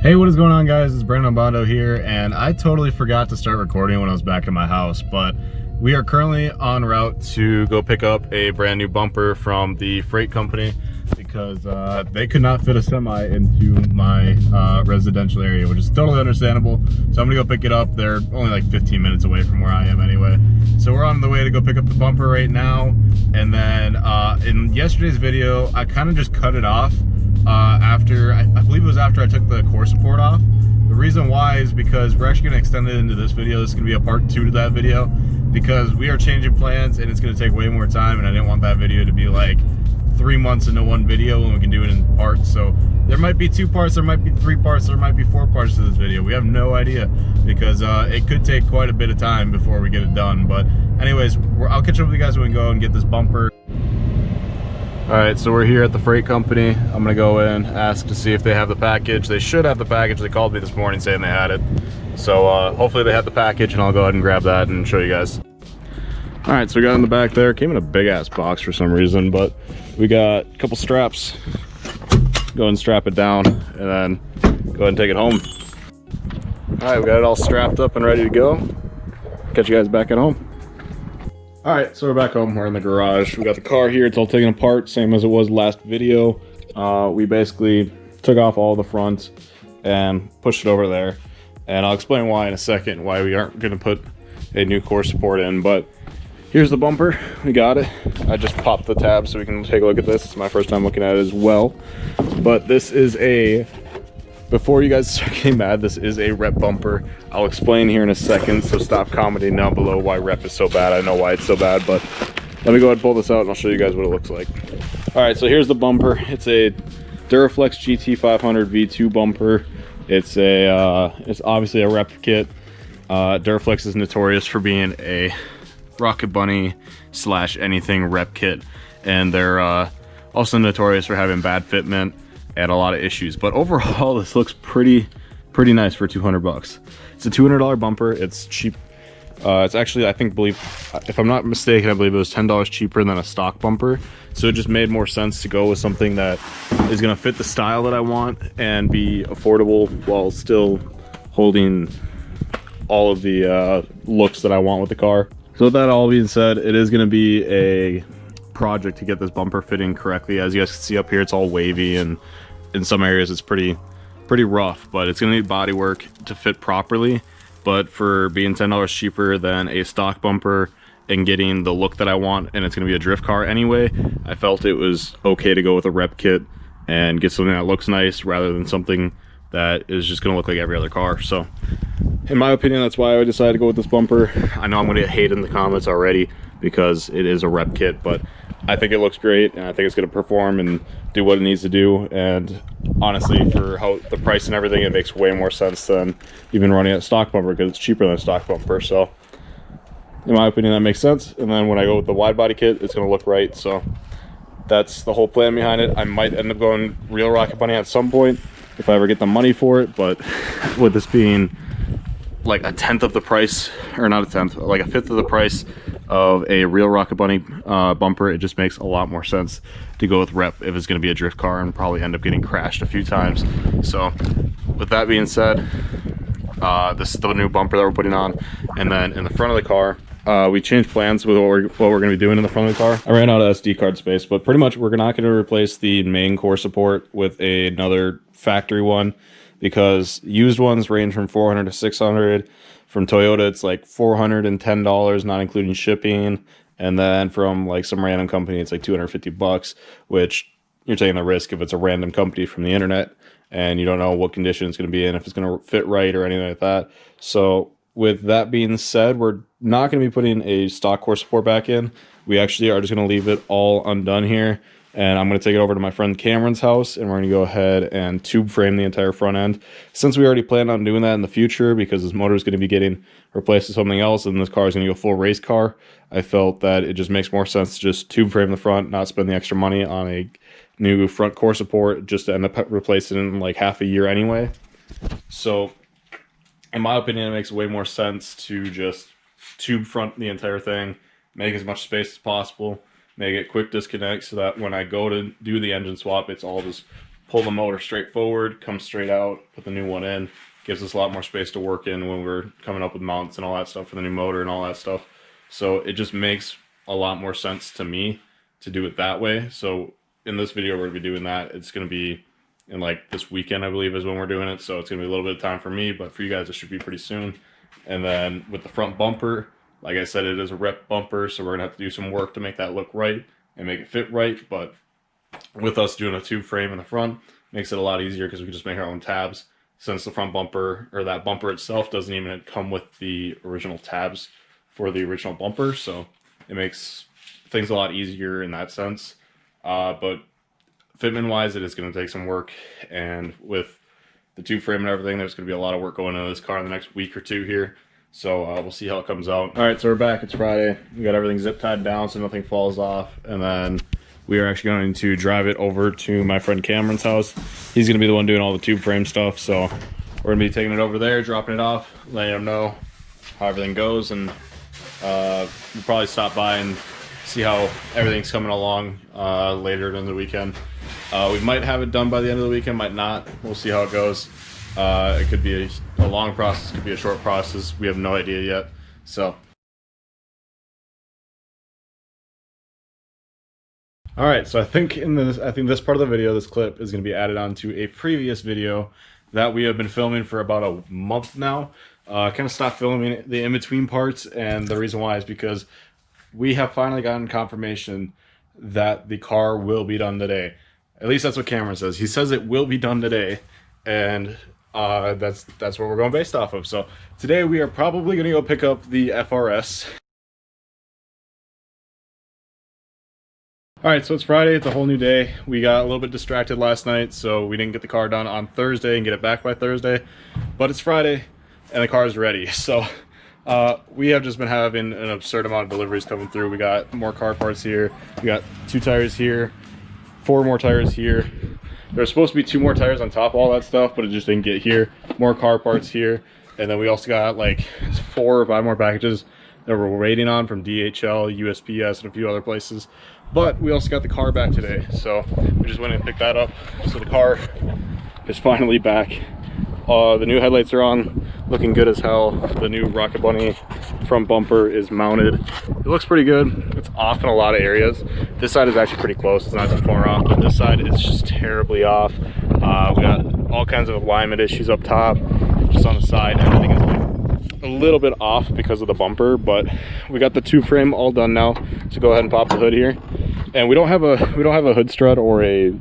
Hey, what is going on, guys? It's Brandon Bondo here, and I totally forgot to start recording when I was back in my house, but we are currently en route to go pick up a brand new bumper from the freight company because they could not fit a semi into my residential area, which is totally understandable. So I'm gonna go pick it up. They're only like 15 minutes away from where I am anyway. So we're on the way to go pick up the bumper right now. And then in yesterday's video, I kind of just cut it off after, I believe it was after I took the core support off. The reason why is because we're actually gonna extend it into this video. This is gonna be a part 2 to that video because we are changing plans and it's gonna take way more time, and I didn't want that video to be like 3 months into one video when we can do it in parts. So there might be 2 parts, there might be 3 parts, there might be 4 parts to this video. We have no idea because it could take quite a bit of time before we get it done. But anyways, I'll catch up with you guys when we go and get this bumper. All right, so we're here at the freight company. I'm gonna go in, ask to see if they have the package. They should have the package. They called me this morning saying they had it. So hopefully they have the package, and I'll go ahead and grab that and show you guys. All right, so we got in the back there. Came in a big ass box for some reason, but we got a couple straps. Go ahead and strap it down, and then go ahead and take it home. All right, we got it all strapped up and ready to go. Catch you guys back at home. All right, so we're back home. We're in the garage. We got the car here. It's all taken apart, same as it was last video. We basically took off all the front and pushed it over there. And I'll explain why in a second, why we aren't gonna put a new core support in. But here's the bumper. We got it. I just popped the tab so we can take a look at this. It's my first time looking at it as well. But this is a, before you guys start getting mad, this is a rep bumper. I'll explain here in a second, so stop commenting down below why rep is so bad. I know why it's so bad, but let me go ahead and pull this out and I'll show you guys what it looks like. All right, so here's the bumper. It's a DuraFlex GT500 V2 bumper. It's obviously a rep kit. DuraFlex is notorious for being a Rocket Bunny / anything rep kit, and they're also notorious for having bad fitment and a lot of issues. But overall, this looks pretty nice for 200 bucks. It's a $200 bumper. It's cheap. It's actually, if I'm not mistaken, I believe it was $10 cheaper than a stock bumper. So it just made more sense to go with something that is going to fit the style that I want and be affordable while still holding all of the looks that I want with the car. So with that all being said, it is going to be a project to get this bumper fitting correctly. As you guys can see up here, it's all wavy, and in some areas it's pretty rough, but it's going to need body work to fit properly. But for being $10 cheaper than a stock bumper and getting the look that I want, and it's going to be a drift car anyway, I felt it was okay to go with a rep kit and get something that looks nice rather than something that is just going to look like every other car. So in my opinion, that's why I decided to go with this bumper. I know I'm going to get hate in the comments already because it is a rep kit, but I think it looks great, and I think it's going to perform and do what it needs to do. And honestly, for how the price and everything, it makes way more sense than even running a stock bumper because it's cheaper than a stock bumper. So in my opinion, that makes sense. And then when I go with the wide body kit, it's going to look right. So that's the whole plan behind it. I might end up going real Rocket Bunny at some point if I ever get the money for it, but with this being like a tenth of the price, or not a tenth, like a fifth of the price of a real Rocket Bunny bumper, it just makes a lot more sense to go with rep if it's going to be a drift car and probably end up getting crashed a few times. So with that being said, this is the new bumper that we're putting on. And then in the front of the car, we changed plans with what we're going to be doing in the front of the car. I ran out of SD card space, but pretty much we're not going to replace the main core support with another factory one, because used ones range from $400 to $600. From Toyota, it's like $410, not including shipping. And then from like some random company, it's like 250 bucks, which you're taking the risk if it's a random company from the internet and you don't know what condition it's going to be in, if it's going to fit right or anything like that. So with that being said, we're not going to be putting a stock core support back in. We actually are just going to leave it all undone here. And I'm going to take it over to my friend Cameron's house, and we're going to go ahead and tube frame the entire front end. Since we already planned on doing that in the future, because this motor is going to be getting replaced with something else, and this car is going to go full race car, I felt that it just makes more sense to just tube frame the front, not spend the extra money on a new front core support, just to end up replacing it in like half a year anyway. So in my opinion, it makes way more sense to just tube front the entire thing, make as much space as possible, make it quick disconnect so that when I go to do the engine swap, it's all just pull the motor straight forward, come straight out, put the new one in. Gives us a lot more space to work in when we're coming up with mounts and all that stuff for the new motor and all that stuff. So it just makes a lot more sense to me to do it that way. So in this video, we're gonna be doing that. It's gonna be in like this weekend, I believe, is when we're doing it. So it's gonna be a little bit of time for me, but for you guys, it should be pretty soon. And then with the front bumper, like I said, it is a rep bumper, so we're gonna have to do some work to make that look right and make it fit right. But with us doing a tube frame in the front, makes it a lot easier because we can just make our own tabs. Since the front bumper, or that bumper itself, doesn't even come with the original tabs for the original bumper, so it makes things a lot easier in that sense. But fitment wise, it is going to take some work, and with the tube frame and everything, there's going to be a lot of work going into this car in the next week or two here. So we'll see how it comes out. All right, so we're back. It's Friday. We got everything zip tied down so nothing falls off, and then we are actually going to drive it over to my friend Cameron's house. He's going to be the one doing all the tube frame stuff, so we're going to be taking it over there, dropping it off, letting him know how everything goes, and we'll probably stop by and see how everything's coming along later during the weekend. We might have it done by the end of the weekend, might not. We'll see how it goes. It could be a long process, could be a short process. We have no idea yet. So. All right, so I think this part of the video, this clip, is going to be added on to a previous video that we have been filming for about a month now. Kind of stopped filming the in-between parts, and the reason why is because we have finally gotten confirmation that the car will be done today. At least that's what Cameron says. He says it will be done today, and that's what we're going based off of. So today we are probably going to go pick up the FRS. All right, so it's Friday. It's a whole new day. We got a little bit distracted last night, so we didn't get the car done on Thursday and get it back by Thursday. But it's Friday, and the car is ready. So we have just been having an absurd amount of deliveries coming through. We got more car parts here. We got 2 tires here, 4 more tires here. There's supposed to be 2 more tires on top of all that stuff, but it just didn't get here. More car parts here. And then we also got like 4 or 5 more packages that we're waiting on from DHL, USPS, and a few other places. But we also got the car back today, so we just went and picked that up. So the car is finally back. The new headlights are on, looking good as hell. The new Rocket Bunny front bumper is mounted. It looks pretty good. It's off in a lot of areas. This side is actually pretty close. It's not too far off, but this side is just terribly off. We got all kinds of alignment issues up top, just on the side. Everything is like a little bit off because of the bumper, but we got the tube frame all done now. So go ahead and pop the hood here. And we don't have a hood strut or a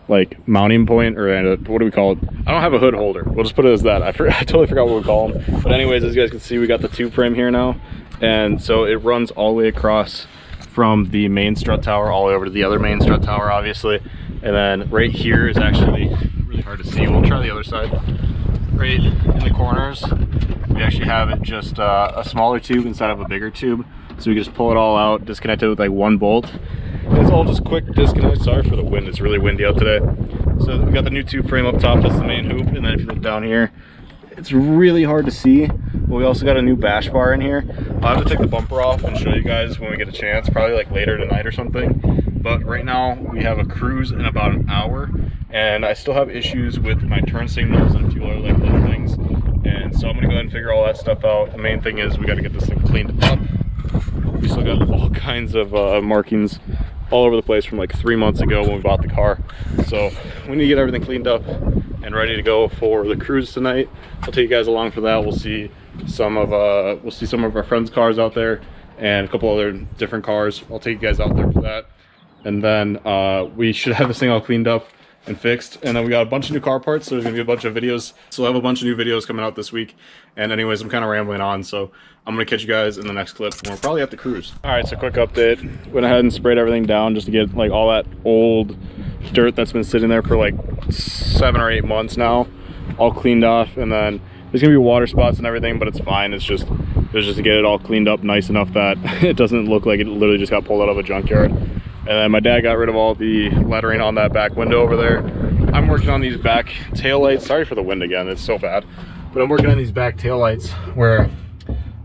like mounting point, or what do we call it? I don't have a hood holder. We'll just put it as that. I totally forgot what we call them. But anyways, as you guys can see, we got the tube frame here now, and so it runs all the way across from the main strut tower all the way over to the other main strut tower, obviously. And then right here is actually really hard to see. We'll try the other side. Right in the corners, we actually have it just a smaller tube instead of a bigger tube, so we can just pull it all out, disconnect it with like 1 bolt. It's all just quick disconnect. Sorry for the wind, it's really windy out today. So we got the new tube frame up top, that's the main hoop, and then if you look down here, it's really hard to see, but we also got a new bash bar in here. I'll have to take the bumper off and show you guys when we get a chance, probably like later tonight or something. But right now we have a cruise in about an hour, and I still have issues with my turn signals and a few other like little things. And so I'm gonna go ahead and figure all that stuff out. The main thing is we gotta get this thing cleaned up. We still got all kinds of markings all over the place from like 3 months ago when we bought the car. So we need to get everything cleaned up and ready to go for the cruise tonight. I'll take you guys along for that. We'll see some of our friends' cars out there and a couple other different cars. I'll take you guys out there for that. And then we should have this thing all cleaned up and fixed, and then we got a bunch of new car parts, so there's gonna be a bunch of videos. So we'll have a bunch of new videos coming out this week. And anyways, I'm kind of rambling on, so I'm gonna catch you guys in the next clip when we're probably at the cruise. All right, so quick update. Went ahead and sprayed everything down just to get like all that old dirt that's been sitting there for like 7 or 8 months now all cleaned off. And then there's gonna be water spots and everything, but it's fine. It's just to get it all cleaned up nice enough that it doesn't look like it literally just got pulled out of a junkyard. And then my dad got rid of all the lettering on that back window over there. I'm working on these back tail lights. Sorry for the wind again, it's so bad. But I'm working on these back tail lights where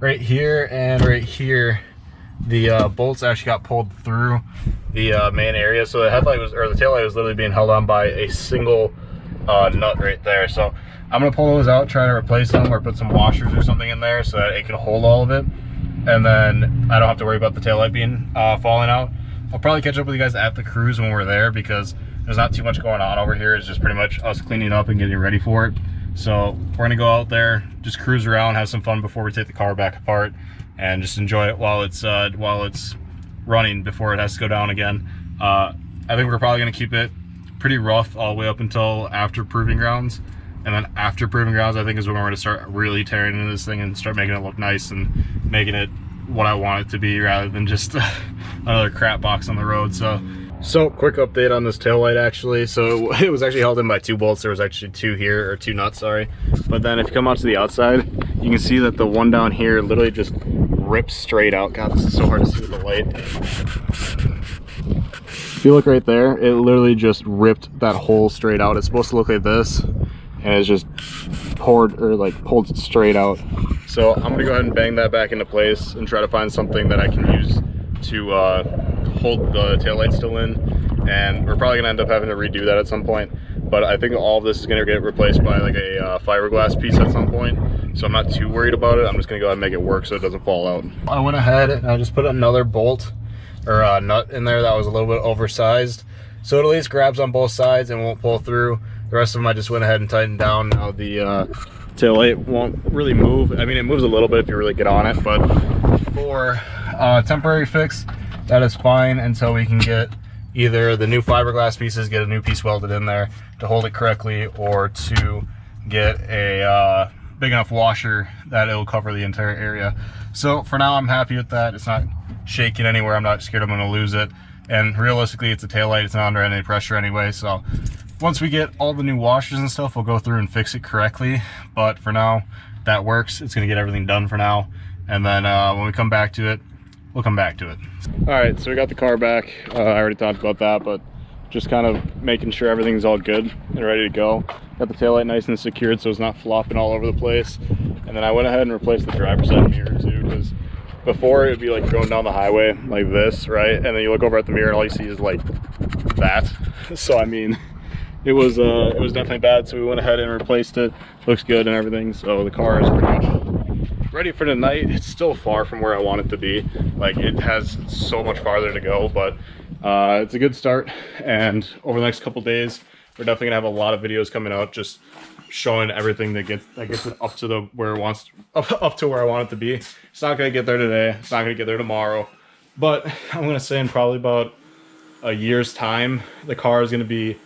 right here and right here, the bolts actually got pulled through the main area. So the headlight was, or the tail light was literally being held on by a single nut right there. So I'm gonna pull those out, try to replace them or put some washers or something in there so that it can hold all of it. And then I don't have to worry about the taillight being falling out. I'll probably catch up with you guys at the cruise when we're there, because there's not too much going on over here. It's just pretty much us cleaning up and getting ready for it. So we're gonna go out there, just cruise around, have some fun before we take the car back apart, and just enjoy it while it's running before it has to go down again. I think we're probably gonna keep it pretty rough all the way up until after Proving Grounds. And then after Proving Grounds, I think is when we're gonna start really tearing into this thing and start making it look nice and making it what I want it to be, rather than just another crap box on the road. So quick update on this taillight actually. So it was actually held in by 2 bolts. There was actually 2 here, or 2 nuts, sorry. But then if you come out to the outside, you can see that the one down here literally just rips straight out. God, this is so hard to see with the light. If you look right there, it literally just ripped that hole straight out. It's supposed to look like this, and it's just pulled straight out. So I'm gonna go ahead and bang that back into place and try to find something that I can use to hold the taillight still in. And we're probably gonna end up having to redo that at some point. But I think all of this is gonna get replaced by like a fiberglass piece at some point. So I'm not too worried about it. I'm just gonna go ahead and make it work so it doesn't fall out. I went ahead and I just put another bolt or a nut in there that was a little bit oversized. So it at least grabs on both sides and won't pull through. The rest of them I just went ahead and tightened down. Now the taillight won't really move. I mean, it moves a little bit if you really get on it, but for temporary fix, that is fine until we can get either the new fiberglass pieces, get a new piece welded in there to hold it correctly, or to get a big enough washer that it'll cover the entire area. So for now, I'm happy with that. It's not shaking anywhere. I'm not scared I'm gonna lose it. And realistically, it's a taillight. It's not under any pressure anyway. So once we get all the new washers and stuff, we'll go through and fix it correctly. But for now, that works. It's gonna get everything done for now. And then when we come back to it, we'll come back to it. All right, so we got the car back. I already talked about that, but just kind of making sure everything's all good and ready to go. Got the taillight nice and secured so it's not flopping all over the place. And then I went ahead and replaced the driver's side mirror too, because before it would be like going down the highway like this, right? And then you look over at the mirror and all you see is like that. So I mean, it was definitely bad. So we went ahead and replaced it. Looks good and everything. So the car is pretty much ready for tonight. It's still far from where I want it to be. Like, it has so much farther to go, but it's a good start. And over the next couple days, we're definitely gonna have a lot of videos coming out just showing everything that gets it up to where I want it to be. It's not gonna get there today. It's not gonna get there tomorrow. But I'm gonna say in probably about a year's time, the car is gonna be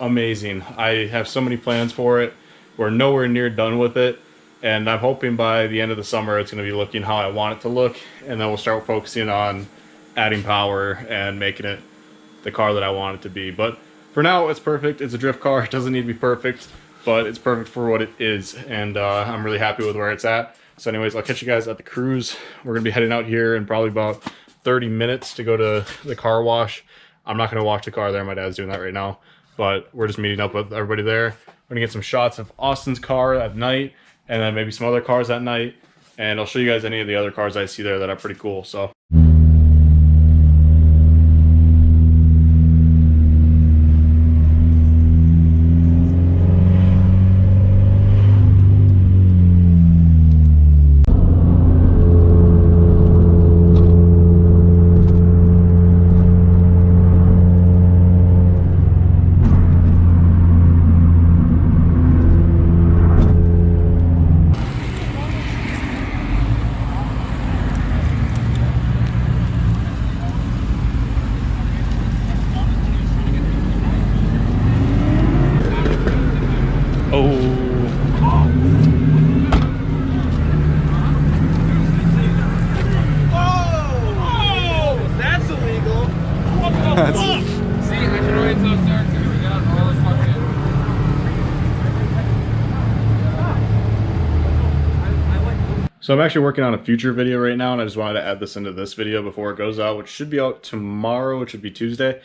amazing. I have so many plans for it. We're nowhere near done with it. And I'm hoping by the end of the summer, it's going to be looking how I want it to look. And then we'll start focusing on adding power and making it the car that I want it to be. But for now, it's perfect. It's a drift car. It doesn't need to be perfect, but it's perfect for what it is. And I'm really happy with where it's at. So anyways, I'll catch you guys at the cruise. We're going to be heading out here in probably about 30 minutes to go to the car wash. I'm not going to wash the car there. My dad's doing that right now. But we're just meeting up with everybody there. We're going to get some shots of Austin's car at night, and then maybe some other cars at night, and I'll show you guys any of the other cars I see there that are pretty cool. So So I'm actually working on a future video right now, and I just wanted to add this into this video before it goes out, which should be out tomorrow, which should be Tuesday.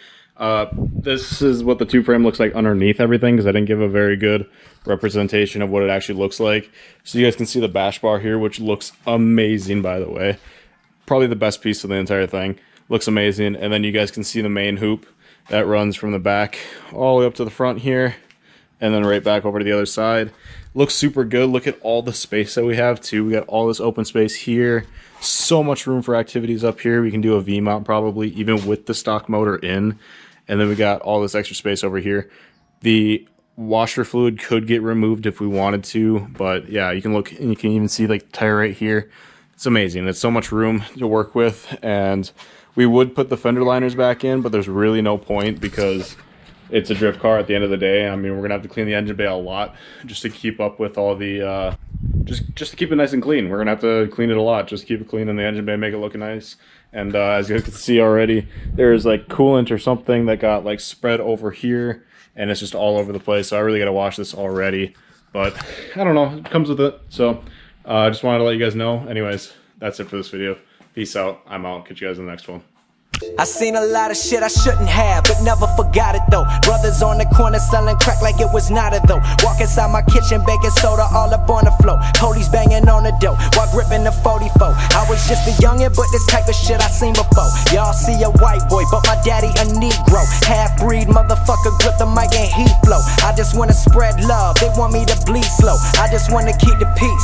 This is what the tube frame looks like underneath everything, because I didn't give a very good representation of what it actually looks like. So you guys can see the bash bar here, which looks amazing, by the way. Probably the best piece of the entire thing. Looks amazing. And then you guys can see the main hoop that runs from the back all the way up to the front here. and then right back over to the other side. Looks super good. Look at all the space that we have too. We got all this open space here. So much room for activities up here. We can do a V-mount probably even with the stock motor in. And then we got all this extra space over here. The washer fluid could get removed if we wanted to, but yeah, you can look and you can even see like the tire right here. It's amazing. It's so much room to work with, and we would put the fender liners back in, but there's really no point because it's a drift car at the end of the day. I mean, we're gonna have to clean the engine bay a lot just to keep up with all the just to keep it nice and clean. We're gonna have to clean it a lot just to keep it clean in the engine bay, make it look nice. And as you can see already, there's like coolant or something that got like spread over here, and it's just all over the place. So I really gotta wash this already, but I don't know, it comes with it. So I just wanted to let you guys know. Anyways, that's it for this video. Peace out. I'm out. Catch you guys in the next one. I seen a lot of shit I shouldn't have, but never forgot it though. Brothers on the corner selling crack like it was not a though. Walk inside my kitchen, baking soda all up on the floor. Police banging on the door while gripping the 44. I was just a youngin', but this type of shit I seen before. Y'all see a white boy, but my daddy a Negro. Half-breed motherfucker, grip the mic and he flow. I just wanna spread love, they want me to bleed slow. I just wanna keep the peace.